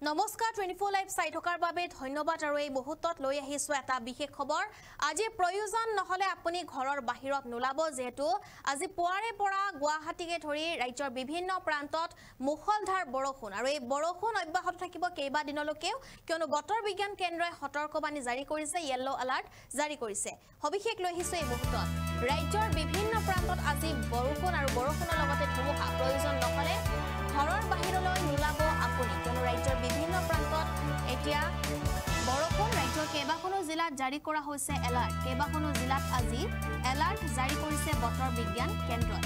নমস্কাৰ 24 লাইভ চাই থকাৰ বাবে ধন্যবাদ আৰু এই মুহূৰ্তত লৈ আহিছো এটা বিশেষ খবৰ আজি প্ৰয়োজন নহলে আপুনি ঘৰৰ বাহিৰত নোলাব যেহেতু আজি পুৱাৰে পৰা গুৱাহাটীকে ধৰি ৰাজ্যৰ বিভিন্ন প্ৰান্তত মুখলধাৰ বৰষুণ আৰু এই বৰষুণ অব্যাহত থাকিব কেইবা দিনলৈকে কিয়নো বতৰ বিজ্ঞান কেন্দ্ৰই সতৰ্কবাণী জাৰি কৰিছে ইয়েলো এলাৰ্ট জাৰি কৰিছে সবিশেষ লৈ আহিছো এই মুহূৰ্তত ৰাজ্যৰ বিভিন্ন প্ৰান্তত আজি বৰষুণ আৰু বৰষুণৰ লগতে ধুমুহা প্ৰয়োজন নহলে ঘৰৰ বাহিৰলৈ নোলাব আপুনি কিয়নো ৰাজ্যৰ বিভিন্ন প্ৰান্তত এতিয়া বৰষুণ ৰাজ্যৰ কেইবাখনো জিলাত জাৰি কৰা হৈছে এলাৰ্ট কেইবাখনো জিলাত আজি এলাৰ্ট জাৰি কৰিছে বতৰ বিজ্ঞান কেন্দ্ৰই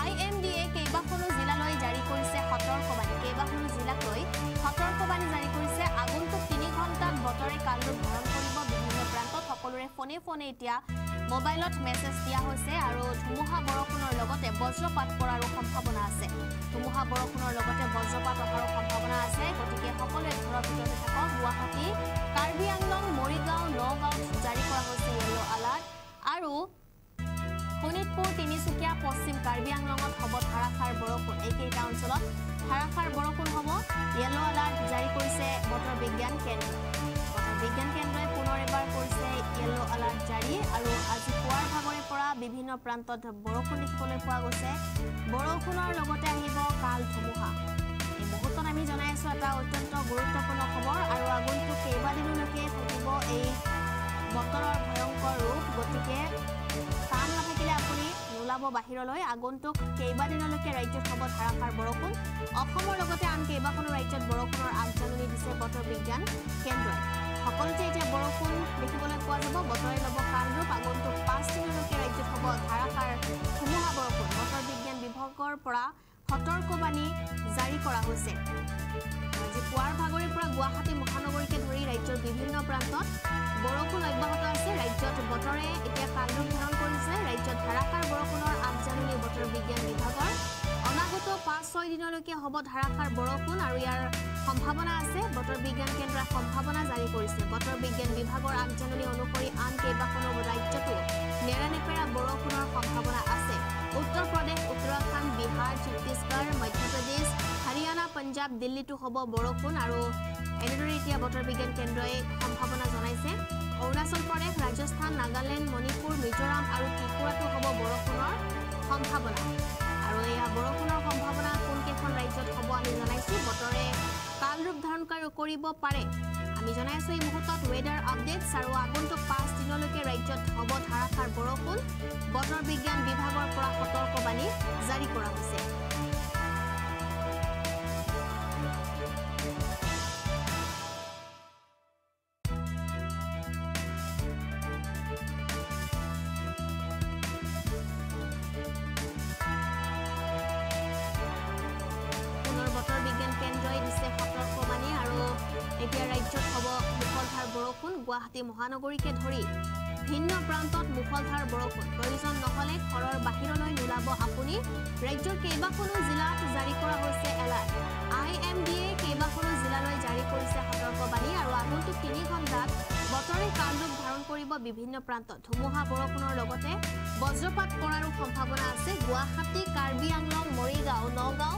IMDA কেইবাখনো জিলালৈ জাৰি কৰিছে সতৰ্কবাণী কেইবাখনো জিলালৈ সতৰ্কবাণী জাৰি কৰিছে আগন্তুক 3 ঘণ্টাত বতৰে কালৰূপ ধাৰণ কৰিব বিভিন্ন প্ৰান্তত সকলোৰে ফোনে এতিয়া মোবাইলত মেছেজ দিয়া হৈছে আৰু ধুমুহা বৰষুণৰ লগতে বজ্ৰপাত পৰাৰ সম্ভাৱনা আছে ধুমুহা বৰষুণৰ লগতে বজ্ৰপাত অহাৰ সম্ভাৱনা আছে গতিকে সকলোৱে ঘৰৰ ভিতৰতে থাকক গুৱাহাটী কাৰ্বি আংলং মৰিগাঁও নগাঁও জাৰি কৰা হৈছে ইয়েলো এলাৰ্ট আৰু শোণিতপুৰ তিনিচুকীয়া পশ্চিম কাৰ্বি আংলঙত হ'ব ধাৰাসাৰ বৰষুণ এইকেইটা অঞ্চলত ধাৰাসাৰ বৰষুণ হ'ব ইয়েলো এলাৰ্ট জাৰি কৰিছে বতৰ বিজ্ঞান কেন্দ্ৰই পুনৰ এবাৰ কৰিছে ইয়েলো এলাৰ্ট জাৰি আৰু আজি পুৱাৰ ভাগৰে পৰা বিভিন্ন প্ৰান্তত বৰষুণ দেখিবলৈ পোৱা গৈছে বৰষুণৰ লগতে আহিব কাল ধুমুহা এই মুহূৰ্তত আমি জনাই আছো এটা অত্যন্ত গুৰুত্বপূৰ্ণ খবৰ আৰু আগন্তুক কেইবাদিনলৈকে থাকিব এই বতৰৰ ভয়ংকৰ ৰূপ গতিকে কাম নাথাকিলে আপুনি নোলাব বাহিৰলৈ আগন্তুক কেইবাদিনলৈকে ৰাজ্যত হ'ব ধাৰাসাৰ বৰষুণ অসমৰ লগতে আন কেইবাখনো ৰাজ্যত বৰষুণৰ আগজাননী দিছে বতৰ বিজ্ঞান কেন্দ্ৰই সকলোতে এতিয়া বৰষুণ দেখিবলৈ পোৱা যাব বতৰে ল'ব কালৰূপ আগন্তুক 5 দিনলৈকে ৰাজ্যত হ'ব ধাৰাসাৰ ধুমুহা বৰষুণ বতৰ বিজ্ঞান বিভাগৰ পৰা সতৰ্কবাণী জাৰি কৰা হৈছে আজি পুৱাৰ ভাগৰে পৰা গুৱাহাটী মহানগৰীকে ধৰি ৰাজ্যৰ বিভিন্ন প্ৰান্তত বৰষুণ অব্যাহত আছে ৰাজ্যত বতৰে এতিয়া কালৰূপ ধাৰণ কৰিছে ৰাজ্যত ধাৰাসাৰ বৰষুণৰ আগজাননী বতৰ বিজ্ঞান বিভাগৰ অনাগত 5-6 দিনলৈকে হ'ব ধাৰাসাৰ বৰষুণ আৰু ইয়াৰ সম্ভাৱনা আছে বতৰ বিজ্ঞান কেন্দ্ৰই সম্ভাৱনা জাৰি কৰিছে বতৰ বিজ্ঞান বিভাগৰ আগজাননী অনুসৰি আন কেইবাখনো ৰাজ্যতো নেৰানেপেৰা বৰষুণৰ সম্ভাৱনা আছে উত্তৰ প্ৰদেশ উত্তৰাখণ্ড বিহাৰ ছত্তীশগড় মধ্যপ্ৰদেশ হাৰিয়ানা পঞ্জাব দিল্লীতো হ'ব বৰষুণ আৰু এনেদৰে এতিয়া বতৰ বিজ্ঞান কেন্দ্ৰই সম্ভাৱনা জনাইছে অৰুণাচল প্ৰদেশ ৰাজস্থান নাগালেণ্ড মণিপুৰ মিজোৰাম আৰু ত্ৰিপুৰাতো হ'ব বৰষুণৰ সম্ভাৱনা আৰু এয়া বৰষুণৰ সম্ভাৱনা কোনকেইখন ৰাজ্যত হ'ব আমি জনাইছো বতৰে কালৰূপ ধাৰণ কৰিব পাৰে আমি জনাই আছো এই মুহূৰ্তত ৱেডাৰ আপডেটছ আৰু আগন্তুক 5 দিনলৈকে ৰাজ্যত হ'ব ধাৰাসাৰ বৰষুণ বতৰ বিজ্ঞান বিভাগৰ পৰা সতৰ্কবাণী জাৰি কৰা হৈছে এতিয়া ৰাজ্যত হ'ব মুখলধাৰ বৰষুণ গুৱাহাটী মহানগৰীকে ধৰি ভিন্ন প্ৰান্তত মুখলধাৰ বৰষুণ প্ৰয়োজন নহলে ঘৰৰ বাহিৰলৈ নোলাব আপুনি ৰাজ্যৰ কেইবাখনো জিলাত জাৰি কৰা হৈছে এলাৰ্ট IMDA কেইবাখনো জিলালৈ জাৰি কৰিছে সতৰ্কবাণী আৰু আগন্তুক 3 ঘণ্টাত বতৰে কালৰূপ ধাৰণ কৰিব বিভিন্ন প্ৰান্তত ধুমুহা বৰষুণৰ লগতে বজ্ৰপাত পৰাৰো সম্ভাৱনা আছে গুৱাহাটী কাৰ্বি আংলং মৰিগাঁও নগাঁও